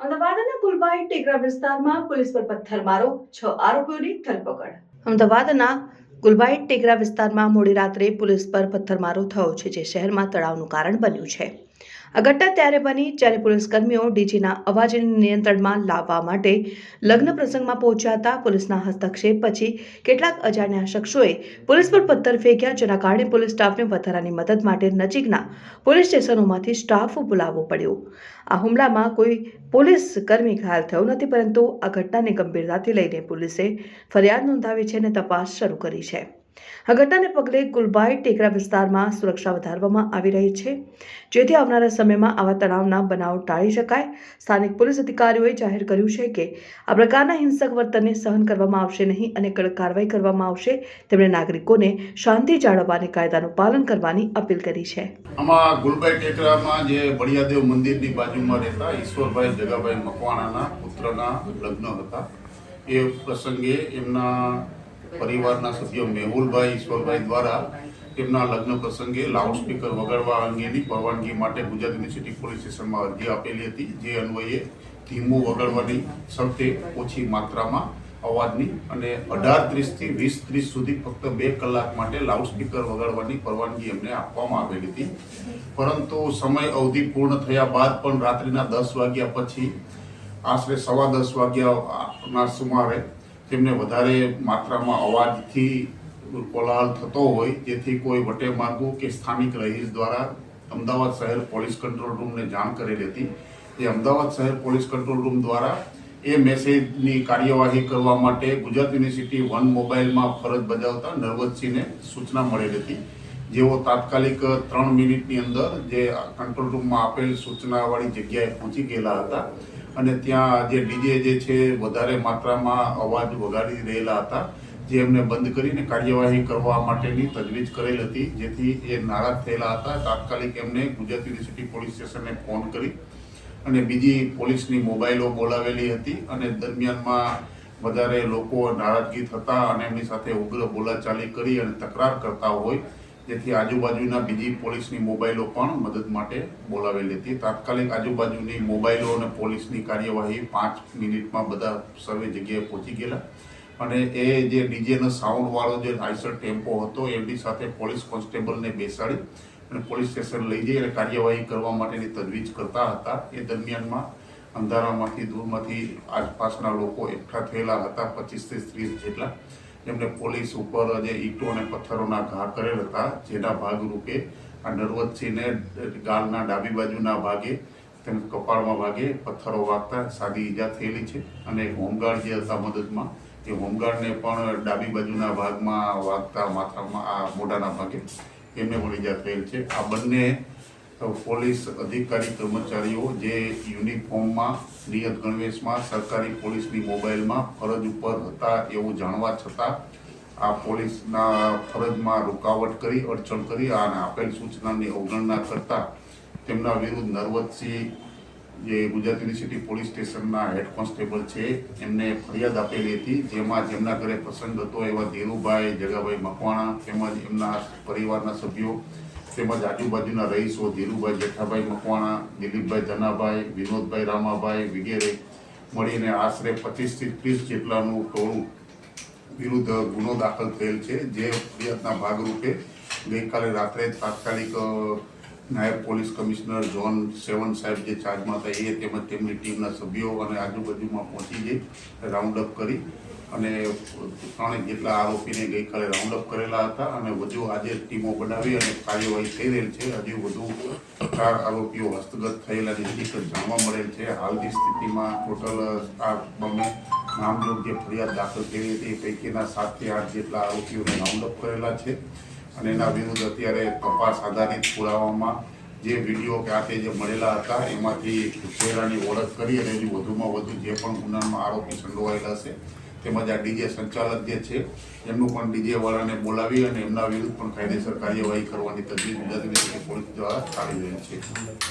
અમદાવાદના ગુલબાઈ ટેકરા વિસ્તારમાં પોલીસ પર પથ્થરમારો, 6 આરોપીઓની ધરપકડ. અમદાવાદના ગુલબાઈ ટેકરા વિસ્તારમાં મોડી રાત્રે પોલીસ પર પથ્થરમારો થયો છે, જે શહેરમાં તણાવનું કારણ બન્યું છે. આ ઘટના ત્યારે બની જ્યારે પોલીસ કર્મીઓ ડીજેના અવાજને નિયંત્રણમાં લાવવા માટે લગ્ન પ્રસંગમાં પહોંચ્યા હતા. પોલીસના હસ્તક્ષેપ પછી કેટલાક અજાણ્યા શખ્સોએ પોલીસ પર પથ્થર ફેંક્યા, જેના કારણે પોલીસ સ્ટાફને વધારાની મદદ માટે નજીકના પોલીસ સ્ટેશનોમાંથી સ્ટાફ બોલાવવો પડ્યો. આ હુમલામાં કોઈ પોલીસ કર્મી ઘાયલ થયો નથી, પરંતુ આ ઘટનાને ગંભીરતાથી લઈને પોલીસે ફરિયાદ નોંધાવી છે અને તપાસ શરૂ કરી છે. આ ઘટનાને પગલે ગુલબાઈ ટેકરા વિસ્તારમાં સુરક્ષા વધારવામાં આવી રહી છે, જેથી આવનારા સમયમાં આવા તણાવના બનાવો ટાળી શકાય. સ્થાનિક પોલીસ અધિકારીઓએ જાહેર કર્યું છે કે આ પ્રકારના હિંસક વર્તનને સહન કરવામાં આવશે નહીં અને કડક કાર્યવાહી કરવામાં આવશે. તેમણે નાગરિકોને શાંતિ જાળવવા અને કાયદાનું પાલન કરવાની અપીલ કરી છે. આમાં ગુલબાઈ ટેકરામાં જે બળિયાદેવ મંદિરની બાજુમાં રહેતા ઈશ્વરભાઈ જગાભાઈ મકવાણાના પુત્રના લગ્ન હતા. એ પ્રસંગે એમના પરિવારના સભ્ય મેહુલભાઈ ઈશ્વરભાઈ દ્વારા તેમના લગ્ન પ્રસંગે લાઉડસ્પીકર વગાડવા અંગેની પરવાનગી માટે ગુજરાત યુનિવર્સિટી પોલીસ સ્ટેશનમાં અરજી આપેલી હતી, જે અન્વયે ધીમું વગાડવાની શરતે ઓછી માત્રામાં અવાજની અને 18:30 થી 20:30 સુધી ફક્ત 2 કલાક માટે લાઉડસ્પીકર વગાડવાની પરવાનગી એમને આપવામાં આવેલી હતી. પરંતુ સમય અવધિ પૂર્ણ થયા બાદ પણ રાત્રિના 10 વાગ્યા પછી આશરે 10:15 વાગ્યાના સુમારે તેમને વધારે માત્રામાં અવાજથી કોલાહલ થતો હોય, જેથી કોઈ વટે માર્ગો કે સ્થાનિક રહીશ દ્વારા અમદાવાદ શહેર પોલીસ કંટ્રોલ રૂમને જાણ કરેલી હતી. એ અમદાવાદ શહેર પોલીસ કંટ્રોલ રૂમ દ્વારા એ મેસેજની કાર્યવાહી કરવા માટે ગુજરાત યુનિવર્સિટી 1 મોબાઈલમાં ફરજ બજાવતા નરવતસિંહને સૂચના મળેલી હતી. જેઓ તાત્કાલિક 3 મિનિટની અંદર જે કંટ્રોલ રૂમમાં આપેલ સૂચનાવાળી જગ્યાએ પહોંચી ગયેલા હતા અને ત્યાં જે ડીજે જે છે વધારે માત્રામાં અવાજ વગાડી રહેલા હતા, જે એમને બંધ કરીને કાર્યવાહી કરવા માટેની તજવીજ કરેલ હતી. જેથી એ નારાજ થયેલા હતા. તાત્કાલિક એમને ગુજરાત યુનિવર્સિટી પોલીસ સ્ટેશને ફોન કરી અને બીજી પોલીસની મોબાઈલો બોલાવેલી હતી અને દરમિયાનમાં વધારે લોકો નારાજગી થતા અને એમની સાથે ઉગ્ર બોલાચાલી કરી અને તકરાર કરતા હોય, જેથી આજુબાજુના બીજી પોલીસની મોબાઈલો પણ મદદ માટે બોલાવેલી હતી. તાત્કાલિક આજુબાજુની મોબાઈલો અને પોલીસની કાર્યવાહી 5 મિનિટમાં બધા સર્વે જગ્યાએ પહોંચી ગયેલા અને એ જે ડીજેનો સાઉન્ડવાળો જે આઈસર ટેમ્પો હતો એમની સાથે પોલીસ કોન્સ્ટેબલને બેસાડી અને પોલીસ સ્ટેશન લઈ જઈ અને કાર્યવાહી કરવા માટેની તજવીજ કરતા હતા. એ દરમિયાનમાં અંધારામાંથી દૂરમાંથી આસપાસના લોકો એકઠા થયેલા હતા, 25 થી 30 જેટલા. એમને પોલીસ ઉપર જે ઈંટો અને પથ્થરોના ઘા કરેલ હતા, જેના ભાગરૂપે આ નરવતસિંહને ગાલના ડાબી બાજુના ભાગે તેમજ કપાળમાં ભાગે પથ્થરો વાગતા સાદી ઈજા થયેલી છે અને હોમગાર્ડ જે હતા મદદમાં, એ હોમગાર્ડને પણ ડાબી બાજુના ભાગમાં વાગતા માથામાં આ મોઢાના ભાગે એમને પણ ઈજા થયેલ છે. આ બંને પોલીસ અધિકારી કર્મચારીઓ જે યુનિફોર્મમાં નિયત ગણવેશમાં સરકારી પોલીસની મોબાઈલમાં ફરજ ઉપર હતા એવું જાણવા છતાં આ પોલીસના ફરજમાં રૂકાવટ કરી, અડચણ કરી અને આપેલ સૂચનાની અવગણના કરતા તેમના વિરુદ્ધ નરવતસિંહ જે ગુજરાત યુનિવર્સિટી પોલીસ સ્ટેશનના હેડ કોન્સ્ટેબલ છે એમને ફરિયાદ આપેલી હતી, જેમાં જેમના ઘરે પ્રસંગ હતો એવા ધીરુભાઈ જગાભાઈ મકવાણા તેમજ એમના પરિવારના સભ્યો તેમજ આજુબાજુના રહીશો ધીરુભાઈ જેઠાભાઈ મકવાણા, દિલીપભાઈ ધનાભાઈ, વિનોદભાઈ રામાભાઈ વગેરે મળીને આશરે 25 થી 30 જેટલાનું ટોળું વિરુદ્ધ ગુનો દાખલ થયેલ છે. જે ફરિયાદના ભાગરૂપે ગઈકાલે રાત્રે તાત્કાલિક નાયબ પોલીસ કમિશનર ઝોન 7 સાહેબ જે ચાર્જમાં હતા એ તેમજ તેમની ટીમના સભ્યો અને આજુબાજુમાં પહોંચી જઈ રાઉન્ડ અપ કરી અને 3 જેટલા આરોપીને ગઈકાલે રાઉન્ડ અપ કરેલા હતા અને વધુ આજે ટીમો બનાવી અને કાર્યવાહી થઈ રહેલ છે. હજુ વધુ 4 આરોપીઓ હસ્તગત થયેલાની હકીકત જાણવા મળેલ છે. હાલની સ્થિતિમાં ટોટલ આ બમે નામજોગ જે ફરિયાદ દાખલ થઈ હતી એ પૈકીના 7 થી 8 જેટલા આરોપીઓને રાઉન્ડ અપ કરેલા છે અને એના વિરુદ્ધ અત્યારે તપાસ આધારિત પુરાવામાં જે વિડીયો કે આ તે જે મળેલા હતા એમાંથી ચહેરાની ઓળખ કરી અને હજુ વધુમાં વધુ જે પણ ગુનામાં આરોપી સંડોવાયેલા છે તેમજ આ ડીજે સંચાલક જે છે એમનું પણ ડીજે વાળાને બોલાવી અને એમના વિરુદ્ધ પણ કાયદેસર કાર્યવાહી કરવાની તજવીજ ગુજરાત યુનિવર્સિટી પોલીસ દ્વારા ચાલી રહી છે.